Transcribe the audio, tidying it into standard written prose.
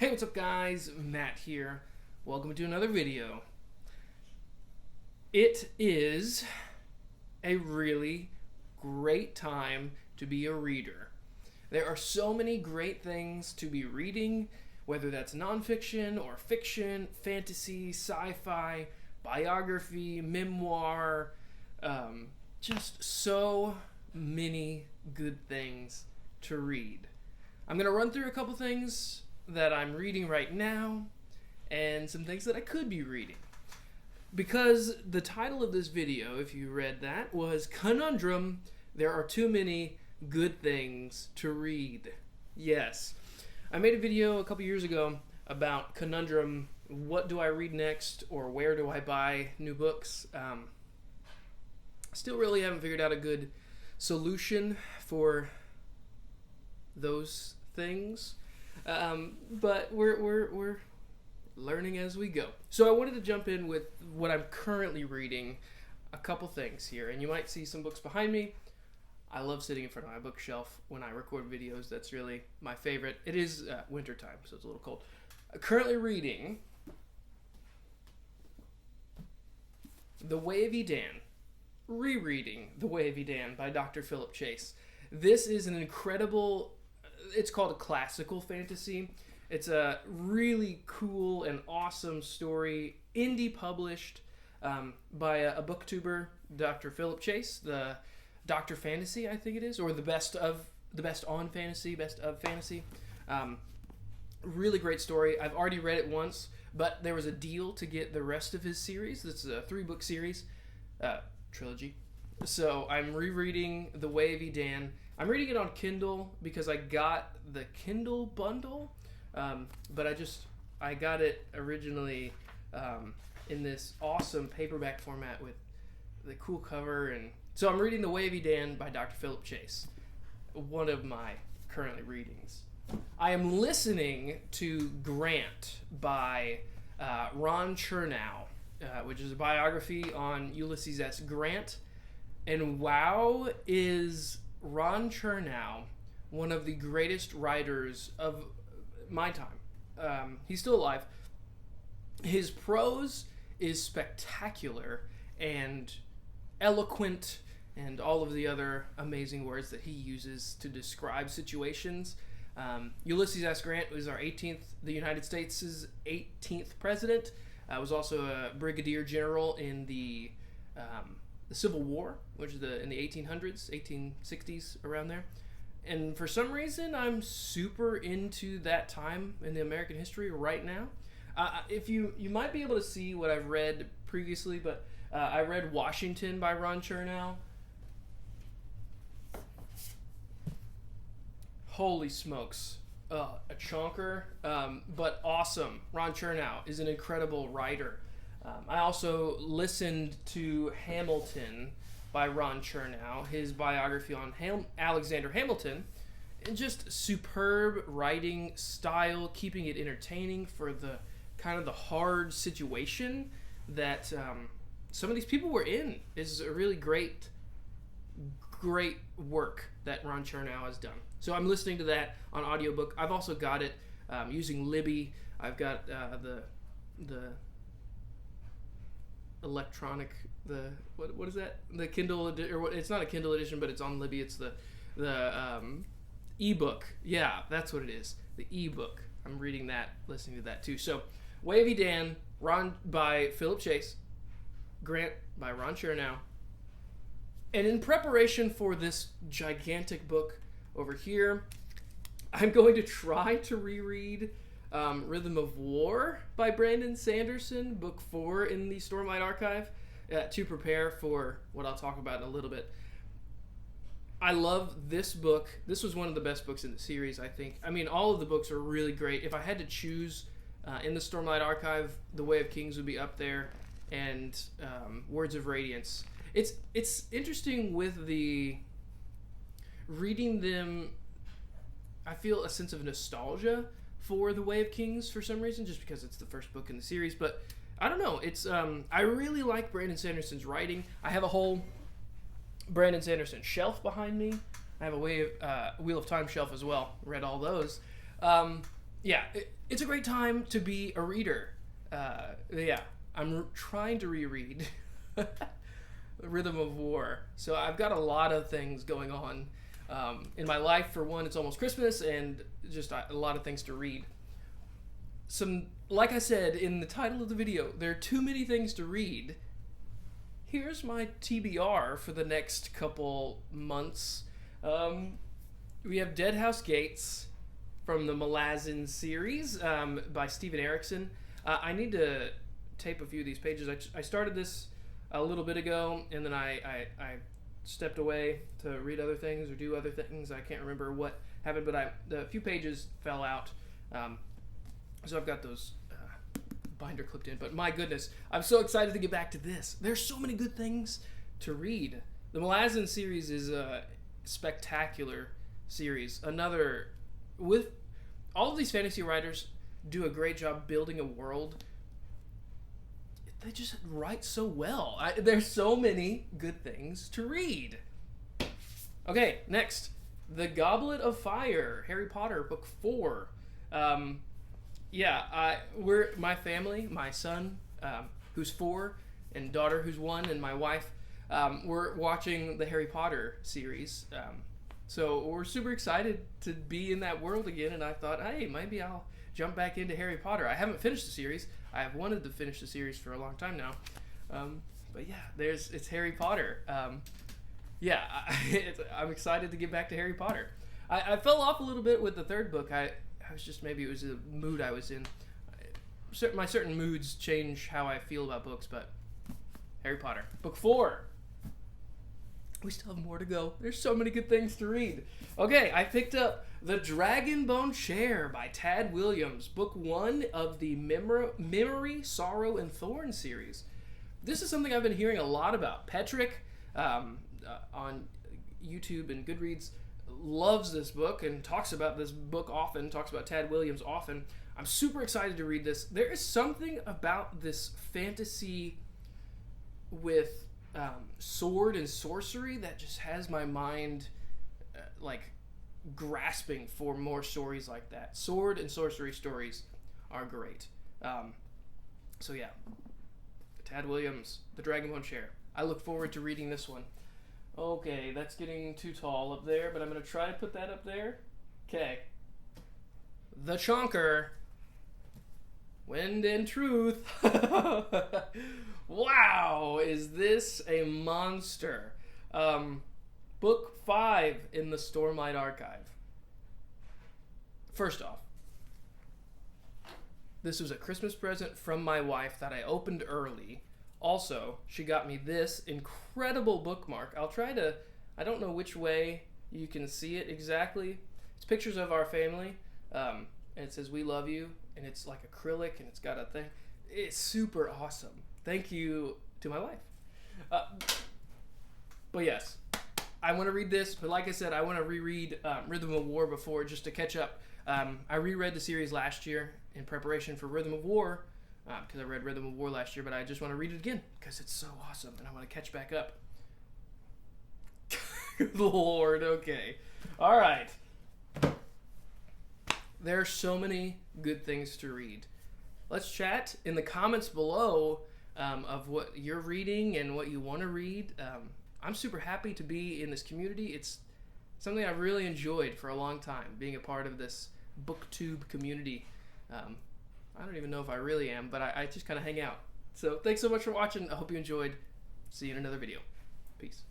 Hey, what's up guys? Matt here. Welcome to another video. It is a really great time to be a reader. There are so many great things to be reading, whether that's nonfiction or fiction, fantasy, sci-fi, biography, memoir, just so many good things to read. I'm going to run through a couple things that I'm reading right now and some things that I could be reading. Because the title of this video, if you read that, was Conundrum, There Are Too Many Good Things to Read. Yes. I made a video a couple years ago about Conundrum, what do I read next, or where do I buy new books. Still really haven't figured out a good solution for those things. But we're learning as we go. So I wanted to jump in with what I'm currently reading, a couple things here, and you might see some books behind me. I love sitting in front of my bookshelf when I record videos. That's really my favorite. It is winter time, so it's a little cold. Currently reading The Wavy Dan, rereading The Wavy Dan by Dr. Philip Chase. This is an incredible, it's called a classical fantasy. It's a really cool and awesome story, indie published by a booktuber, Dr. Philip Chase, the Dr. Fantasy, I think it is, or the best of fantasy. Really great story. I've already read it once, but there was a deal to get the rest of his series. This is a 3-book series, trilogy. So I'm rereading The Wavy Dan. I'm reading it on Kindle because I got the Kindle bundle, but I got it originally in this awesome paperback format with the cool cover, and so I'm reading The Wavy Dan by Dr. Philip Chase, one of my currently readings. I am listening to Grant by Ron Chernow, which is a biography on Ulysses S. Grant, and wow, is Ron Chernow one of the greatest writers of my time. He's still alive. His prose is spectacular and eloquent and all of the other amazing words that he uses to describe situations. Ulysses S. Grant was the United States' 18th president. Was also a brigadier general in the Civil War, which is in the 1800s, 1860s, around there. And for some reason, I'm super into that time in the American history right now. If you might be able to see what I've read previously, but I read Washington by Ron Chernow. Holy smokes. A chonker, but awesome. Ron Chernow is an incredible writer. I also listened to Hamilton by Ron Chernow, his biography on Alexander Hamilton, and just superb writing style, keeping it entertaining for the kind of the hard situation that some of these people were in. Is a really great work that Ron Chernow has done. So I'm listening to that on audiobook. I've also got it using Libby. I've got the electronic, what is that? The Kindle or it's not a Kindle edition, but it's on Libby. It's the ebook. Yeah, that's what it is. The ebook. I'm reading that, listening to that too. So Wavy Dan, by Philip Chase, Grant by Ron Chernow. And in preparation for this gigantic book over here, I'm going to try to reread Rhythm of War by Brandon Sanderson, book 4 in the Stormlight Archive, to prepare for what I'll talk about in a little bit. I love this book. This was one of the best books in the series, I think. I mean, all of the books are really great. If I had to choose in the Stormlight Archive, The Way of Kings would be up there, and Words of Radiance. It's interesting with the reading them. I feel a sense of nostalgia for The Way of Kings for some reason, just because it's the first book in the series. But I don't know. It's I really like Brandon Sanderson's writing. I have a whole Brandon Sanderson shelf behind me. I have a Wheel of Time shelf as well. Read all those. yeah, it's a great time to be a reader. Yeah, I'm trying to reread Rhythm of War. So I've got a lot of things going on in my life. For one, it's almost Christmas, and just a lot of things to read. Like I said in the title of the video, there are too many things to read. Here's my TBR for the next couple months. We have Dead House Gates from the Malazan series by Steven Erikson. I need to tape a few of these pages. I started this a little bit ago, and then I stepped away to read other things or do other things. I can't remember what happened, but a few pages fell out. So I've got those binder clipped in. But my goodness, I'm so excited to get back to this. There's so many good things to read. The Malazan series is a spectacular series. With all of these fantasy writers do a great job building a world. They just write so well. There's so many good things to read. Okay, next. The Goblet of Fire, Harry Potter, book 4. We're my family, my son, who's 4, and daughter who's 1, and my wife, we're watching the Harry Potter series. So we're super excited to be in that world again, and I thought, hey, maybe I'll jump back into Harry Potter. I haven't finished the series. I have wanted to finish the series for a long time now. But yeah, it's Harry Potter. I'm excited to get back to Harry Potter. I fell off a little bit with the 3rd book. Maybe it was the mood I was in. My certain moods change how I feel about books, but Harry Potter. Book 4. We still have more to go. There's so many good things to read. Okay, I picked up The Dragonbone Chair by Tad Williams, book 1 of the Memory, Sorrow, and Thorn series. This is something I've been hearing a lot about. Petrik on YouTube and Goodreads loves this book and talks about this book often, talks about Tad Williams often. I'm super excited to read this. There is something about this fantasy with sword and sorcery that just has my mind grasping for more stories like that. Sword and sorcery stories are great. So yeah, Tad Williams, The Dragonbone Chair. I look forward to reading this one. Okay, that's getting too tall up there, but I'm going to try to put that up there. Okay. The Chonker. Wind and Truth. Wow, is this a monster? Book 5 in the Stormlight Archive. First off, this was a Christmas present from my wife that I opened early. Also, she got me this incredible bookmark. I don't know which way you can see it exactly. It's pictures of our family, and it says, "We love you," and it's like acrylic, and it's got a thing. It's super awesome. Thank you to my wife. But yes, I want to read this, but like I said, I want to reread Rhythm of War before, just to catch up. I reread the series last year in preparation for Rhythm of War, because I read Rhythm of War last year, but I just want to read it again because it's so awesome and I want to catch back up. Good Lord, okay. All right. There are so many good things to read. Let's chat in the comments below of what you're reading and what you want to read. I'm super happy to be in this community. It's something I've really enjoyed for a long time, being a part of this booktube community. I don't even know if I really am, but I just kind of hang out. So thanks so much for watching. I hope you enjoyed. See you in another video. Peace.